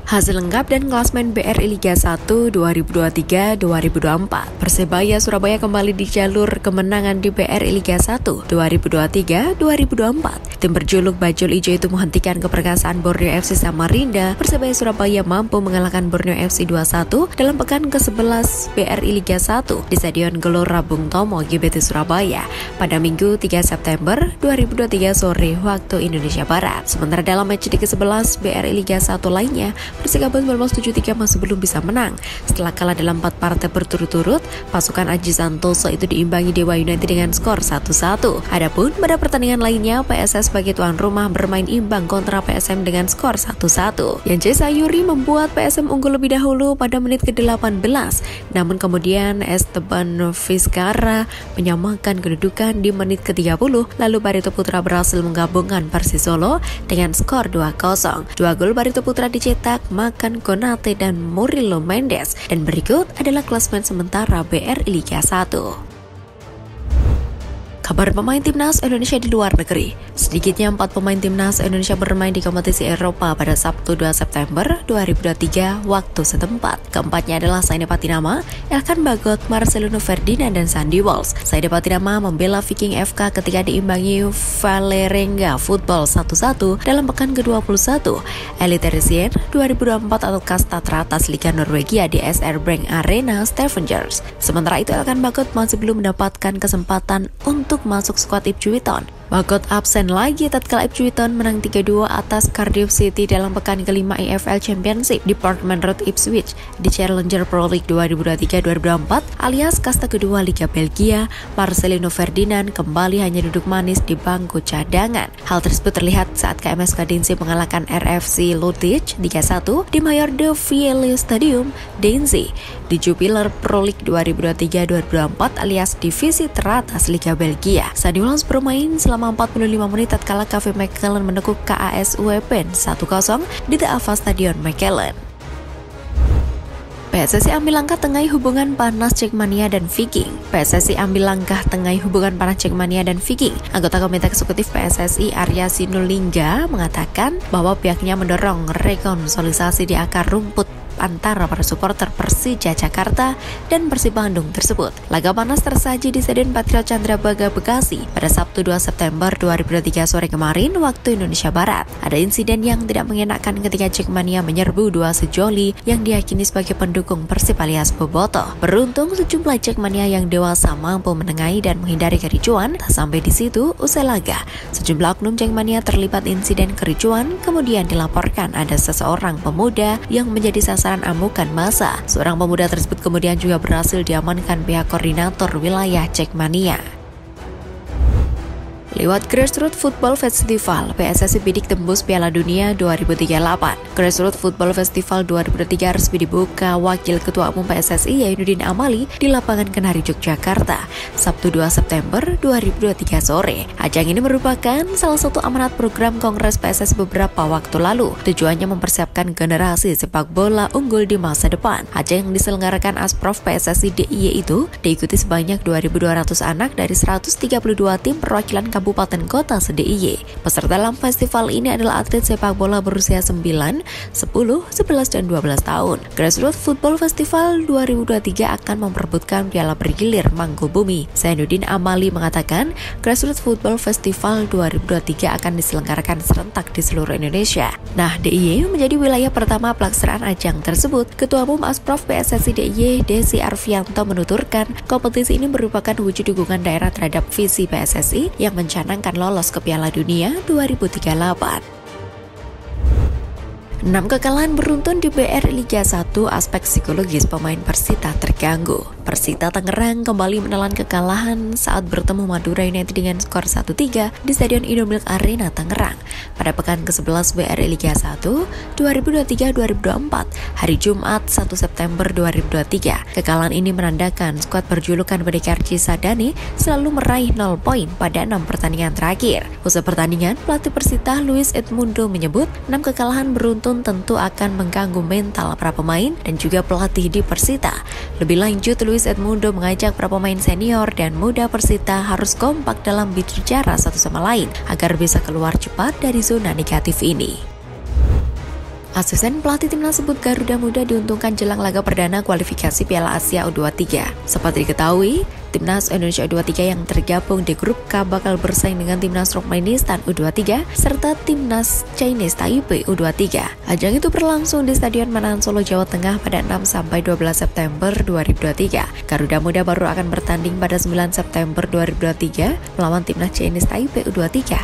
Hasil lengkap dan klasmen BRI Liga 1 2023-2024. Persebaya Surabaya kembali di jalur kemenangan di BRI Liga 1 2023-2024. Tim berjuluk Bajul Ijo itu menghentikan keperkasaan Borneo FC Samarinda. Persebaya Surabaya mampu mengalahkan Borneo FC 2-1 dalam pekan ke-11 BRI Liga 1 di Stadion Gelora Bung Tomo, GBT Surabaya pada Minggu 3 September 2023 sore waktu Indonesia Barat. Sementara dalam match di ke-11 BRI Liga 1 lainnya, Persikabo 1973 masih belum bisa menang. Setelah kalah dalam 4 partai berturut-turut, pasukan Aji Santoso itu diimbangi Dewa United dengan skor 1-1. Adapun pada pertandingan lainnya, PSS sebagai tuan rumah bermain imbang kontra PSM dengan skor 1-1. Yance Sayuri membuat PSM unggul lebih dahulu pada menit ke-18. Namun kemudian Esteban Vizcarra menyamakan kedudukan di menit ke-30, lalu Barito Putra berhasil menggabungkan Persisolo dengan skor 2-0. Dua gol Barito Putra dicetak Makan Konate dan Murilo Mendes, dan berikut adalah klasmen sementara BRI Liga 1. Kabar pemain timnas Indonesia di luar negeri. Sedikitnya 4 pemain timnas Indonesia bermain di kompetisi Eropa pada Sabtu 2 September 2023 waktu setempat. Keempatnya adalah Saide Patinama, Elkan Bagot, Marcelino Ferdinand, dan Sandy Walsh. Saide Patinama membela Viking FK ketika diimbangi Vålerenga Football 1-1 dalam pekan ke-21 Eliteserien 2024 atau kasta teratas Liga Norwegia di SR Brink Arena Stavanger. Sementara itu Elkan Bagot masih belum mendapatkan kesempatan untuk masuk skuad Ipswich. Bagot absen lagi tatkala Ipswich menang 3-2 atas Cardiff City dalam pekan kelima EFL Championship di Portman Road Ipswich di Challenger Pro League 2023-2024 alias kasta kedua Liga Belgia. Marcelino Ferdinand kembali hanya duduk manis di bangku cadangan. Hal tersebut terlihat saat KMS Kadense mengalahkan RFC Lutich 3-1 di Mayor de Viele Stadium Denze di Jupiler Pro League 2023-2024 alias divisi teratas Liga Belgia. Sandy Walsh bermain selama 45 menit tatkala KV Mechelen menekuk KAS Eupen 1-0 di The Ava Stadion Mechelen. PSSI ambil langkah tengahi hubungan panas Jackmania dan Viking. PSSI ambil langkah tengahi hubungan panas Jackmania dan Viking. Anggota Komite Eksekutif PSSI Arya Sinulinga mengatakan bahwa pihaknya mendorong rekonsolidasi di akar rumput antara para supporter Persija Jakarta dan Persib Bandung tersebut. Laga panas tersaji di Stadion Patriot Candrabaga Bekasi pada Sabtu 2 September 2023 sore kemarin waktu Indonesia Barat. Ada insiden yang tidak mengenakan ketika Jackmania menyerbu dua sejoli yang diyakini sebagai pendukung Persib alias Bobotoh. Beruntung sejumlah Jackmania yang dewasa mampu menengahi dan menghindari kericuan. Tak sampai di situ, usai laga, sejumlah oknum Jackmania terlibat insiden kericuan, kemudian dilaporkan ada seseorang pemuda yang menjadi sasaran amukan massa. Seorang pemuda tersebut kemudian juga berhasil diamankan pihak koordinator wilayah Jackmania. Lewat Grassroots Football Festival, PSSI bidik tembus Piala Dunia 2038. Grassroots Football Festival 2023 resmi dibuka Wakil Ketua Umum PSSI Yainuddin Amali di lapangan Kenari Yogyakarta, Sabtu 2 September 2023 sore. Ajang ini merupakan salah satu amanat program Kongres PSSI beberapa waktu lalu. Tujuannya mempersiapkan generasi sepak bola unggul di masa depan. Ajang yang diselenggarakan Asprof PSSI DIY itu diikuti sebanyak 2.200 anak dari 132 tim perwakilan Kabupaten Kota se-DIY. Peserta dalam festival ini adalah atlet sepak bola berusia 9, 10, 11, dan 12 tahun. Grassroots Football Festival 2023 akan memperebutkan piala bergilir Mangkubumi. Zainuddin Amali mengatakan, Grassroots Football Festival 2023 akan diselenggarakan serentak di seluruh Indonesia. Nah, DIY menjadi wilayah pertama pelaksanaan ajang tersebut. Ketua Umum Asprof PSSI DIY, Desi Arfianto menuturkan, kompetisi ini merupakan wujud dukungan daerah terhadap visi PSSI yang mencanangkan lolos ke Piala Dunia 2038. 6 kekalahan beruntun di BRI Liga 1, aspek psikologis pemain Persita terganggu. Persita Tangerang kembali menelan kekalahan saat bertemu Madura United dengan skor 1-3 di Stadion Indomilk Arena Tangerang pada pekan ke-11 BRI Liga 1 2023-2024 hari Jumat 1 September 2023. Kekalahan ini menandakan skuad berjulukan Pendekar Cisadane selalu meraih 0 poin pada 6 pertandingan terakhir. Usai pertandingan, pelatih Persita Luis Edmundo menyebut 6 kekalahan beruntun tentu akan mengganggu mental para pemain dan juga pelatih di Persita. Lebih lanjut, Luis Edmundo mengajak para pemain senior dan muda Persita harus kompak dalam bicara satu sama lain agar bisa keluar cepat dari zona negatif ini. Asisten pelatih timnas sebut Garuda Muda diuntungkan jelang laga perdana kualifikasi Piala Asia U23. Seperti diketahui, timnas Indonesia U23 yang tergabung di grup K bakal bersaing dengan timnas Turkmenistan U23 serta timnas Chinese Taipei U23. Ajang itu berlangsung di Stadion Manahan Solo, Jawa Tengah pada 6-12 September 2023. Garuda Muda baru akan bertanding pada 9 September 2023 melawan timnas Chinese Taipei U23.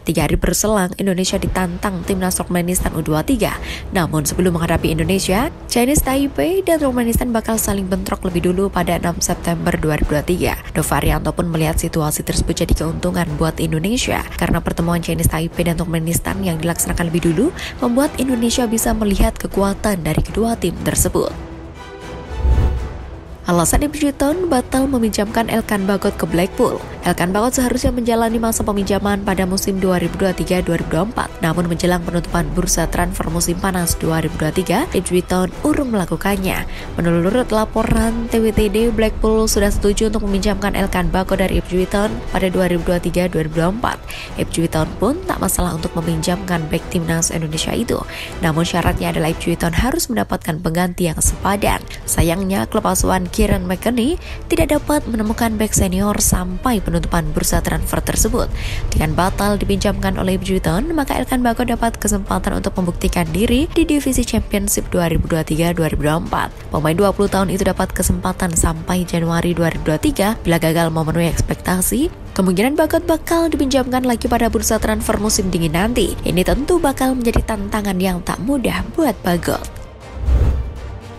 3 hari berselang, Indonesia ditantang timnas Turkmenistan U23. Namun sebelum menghadapi Indonesia, Chinese Taipei dan Turkmenistan bakal saling bentrok lebih dulu pada 6 September 2023. Novarianto pun melihat situasi tersebut jadi keuntungan buat Indonesia karena pertemuan Chinese Taipei dan Turkmenistan yang dilaksanakan lebih dulu membuat Indonesia bisa melihat kekuatan dari kedua tim tersebut. Alasan Ipswich Town batal meminjamkan Elkan Bagot ke Blackpool. Elkan Bagot seharusnya menjalani masa peminjaman pada musim 2023-2024. Namun menjelang penutupan bursa transfer musim panas 2023, Ipswich Town urung melakukannya. Menurut laporan TWTD, Blackpool sudah setuju untuk meminjamkan Elkan Bagot dari Ipswich Town pada 2023-2024. Ipswich Town pun tak masalah untuk meminjamkan bek timnas Indonesia itu. Namun syaratnya adalah Ipswich Town harus mendapatkan pengganti yang sepadan. Sayangnya, klub asuhan Kieran McKennie tidak dapat menemukan bek senior sampai penutupan bursa transfer tersebut. Dengan batal dipinjamkan oleh Ipswich Town, maka Elkan Bagot dapat kesempatan untuk membuktikan diri di divisi Championship 2023-2024. Pemain 20 tahun itu dapat kesempatan sampai Januari 2023. Bila gagal memenuhi ekspektasi, kemungkinan Bagot bakal dipinjamkan lagi pada bursa transfer musim dingin nanti. Ini tentu bakal menjadi tantangan yang tak mudah buat Bagot.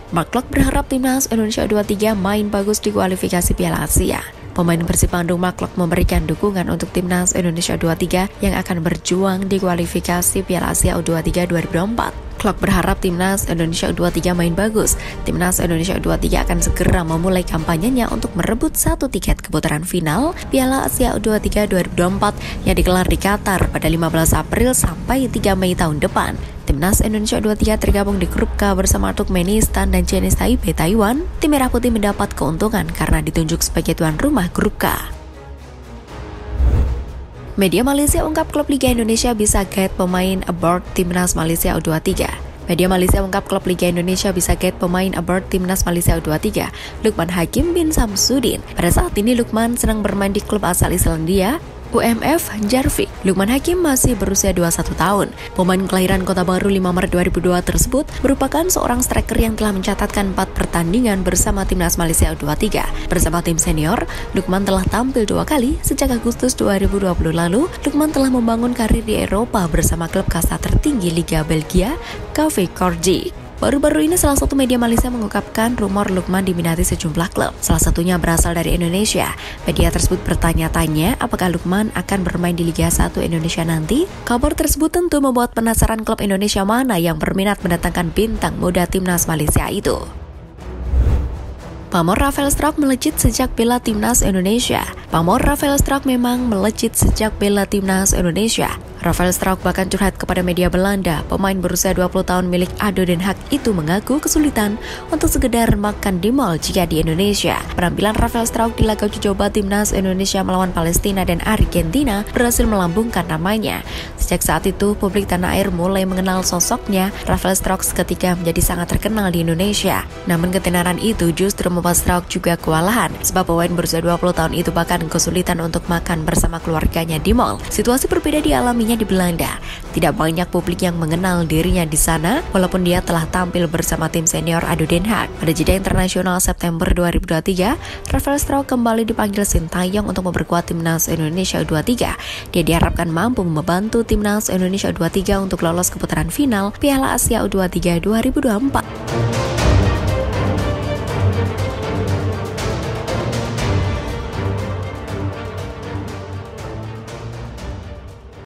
Mark Klok berharap timnas Indonesia U23 main bagus di kualifikasi Piala Asia. Pemain Persib Bandung Mark Klok memberikan dukungan untuk timnas Indonesia U23 yang akan berjuang di kualifikasi Piala Asia U23 2024. Klok berharap timnas Indonesia U23 main bagus. Timnas Indonesia U23 akan segera memulai kampanyenya untuk merebut 1 tiket ke putaran final Piala Asia U23 2024 yang digelar di Qatar pada 15 April sampai 3 Mei tahun depan. Timnas Indonesia U23 tergabung di grup K bersama Turkmenistan dan Chinese Taipei Taiwan. Tim Merah Putih mendapat keuntungan karena ditunjuk sebagai tuan rumah grup K. Media Malaysia ungkap klub Liga Indonesia bisa guide pemain aboard timnas Malaysia U23. Media Malaysia ungkap klub Liga Indonesia bisa guide pemain aboard timnas Malaysia U23, Lukman Hakim bin Samsudin. Pada saat ini Lukman sedang bermain di klub asal Islandia, UMF Jarvik. Lukman Hakim masih berusia 21 tahun. Pemain kelahiran Kota Baru 5 Maret 2002 tersebut merupakan seorang striker yang telah mencatatkan 4 pertandingan bersama timnas Malaysia U23. Bersama tim senior, Lukman telah tampil 2 kali sejak Agustus 2020 lalu. Lukman telah membangun karir di Eropa bersama klub kasta tertinggi Liga Belgia, KV Kortrijk. Baru-baru ini salah satu media Malaysia mengungkapkan rumor Lukman diminati sejumlah klub. Salah satunya berasal dari Indonesia. Media tersebut bertanya-tanya apakah Lukman akan bermain di Liga 1 Indonesia nanti. Kabar tersebut tentu membuat penasaran klub Indonesia mana yang berminat mendatangkan bintang muda timnas Malaysia itu. Pamor Rafael Struijk melejit sejak bela timnas Indonesia. Pamor Rafael Struijk memang melejit sejak bela timnas Indonesia. Rafael Struijk bahkan curhat kepada media Belanda. Pemain berusia 20 tahun milik ADO Den Haag itu mengaku kesulitan untuk sekedar makan di mal jika di Indonesia. Penampilan Rafael Struijk di laga uji coba timnas Indonesia melawan Palestina dan Argentina berhasil melambungkan namanya. Sejak saat itu, publik tanah air mulai mengenal sosoknya. Rafael Struijk seketika menjadi sangat terkenal di Indonesia. Namun ketenaran itu justru membuat Struijk juga kewalahan, sebab pemain berusia 20 tahun itu bahkan kesulitan untuk makan bersama keluarganya di mal. Situasi berbeda dialaminya di Belanda. Tidak banyak publik yang mengenal dirinya di sana, walaupun dia telah tampil bersama tim senior ADO Den Haag. Pada jeda internasional September 2023, Rafael Struijk kembali dipanggil Sintayong untuk memperkuat timnas Indonesia U23. Dia diharapkan mampu membantu timnas Indonesia U23 untuk lolos ke putaran final Piala Asia U23 2024.